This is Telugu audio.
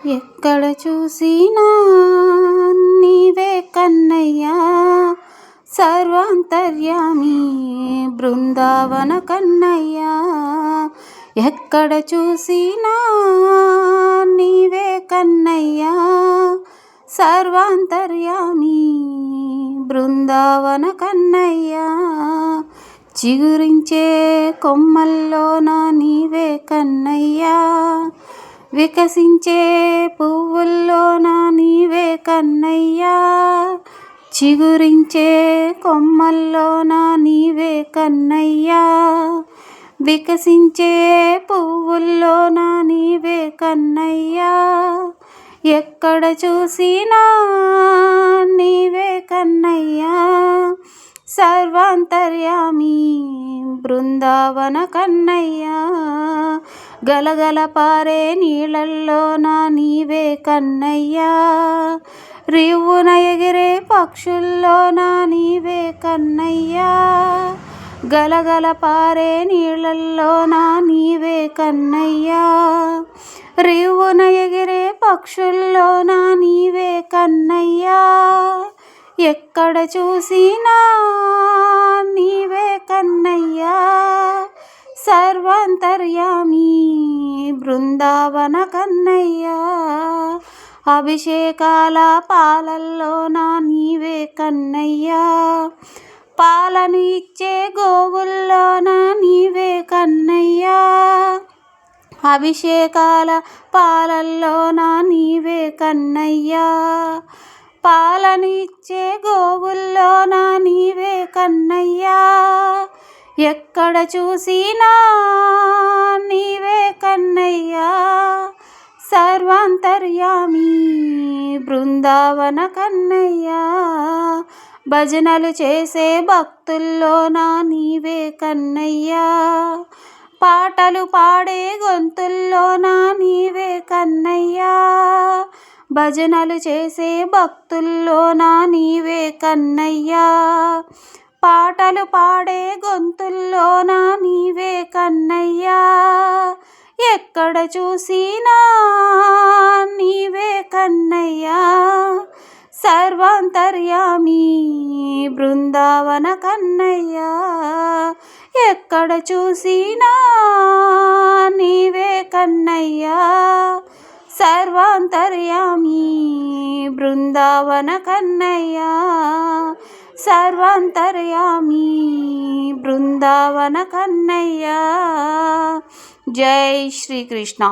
ఎక్కడ చూసినా నీవే కన్నయ్యా, సర్వాంతర్యామి బృందావన కన్నయ్యా. ఎక్కడ చూసినా నీవే కన్నయ్యా, సర్వాంతర్యామి బృందావన కన్నయ్యా. చిగురించే కొమ్మల్లోన నీవే కన్నయ్యా, వికసించే పువ్వుల్లోన నీవే కన్నయ్యా. చిగురించే కొమ్మల్లోన నీవే కన్నయ్యా, వికసించే పువ్వుల్లోన నీవే కన్నయ్యా. ఎక్కడ చూసినా నీవే కన్నయ్యా, సర్వాంతర్యామి బృందావన కన్నయ్యా. గలగల పారే నీళ్ళల్లోన నీవే కన్నయ్యా, రివ్వున ఎగిరే పక్షుల్లోన నీవే కన్నయ్యా. గలగల పారే నీళ్ళల్లోన నీవే కన్నయ్యా, రివ్వున ఎగిరే పక్షుల్లోన నీవే కన్నయ్యా. ఎక్కడ చూసినా నీవే కన్నయ్యా, సర్వాంతర్యామి బృందావన కన్నయ్యా. అభిషేకాల పాలల్లోన నీవే కన్నయ్యా, పాలను ఇచ్చే గోవుల్లోన నీవే కన్నయ్యా. అభిషేకాల పాలల్లోన నీవే కన్నయ్యా, పాలను ఇచ్చే గోవుల్లోన నీవే కన్నయ్యా. ఎక్కడ చూసినా నీవే కన్నయ్యా, సర్వాంతర్యామి బృందావన కన్నయ్యా. భజనలు చేసే భక్తుల్లోన నీవే కన్నయ్యా, పాటలు పాడే గొంతుల్లోన నీవే కన్నయ్యా. భజనలు చేసే భక్తుల్లోన నీవే కన్నయ్యా, పాటలు పాడే గొంతుల్లోన నీవే కన్నయ్యా. ఎక్కడ చూసినా నీవే కన్నయ్యా, సర్వాంతర్యామి బృందావన కన్నయ్యా. ఎక్కడ చూసినా నీవే కన్నయ్యా, సర్వాంతర్యామి బృందావన కన్నయ్యా. సర్వాంతర్యామి బృందావన కన్నయ్యా. జై శ్రీకృష్ణ.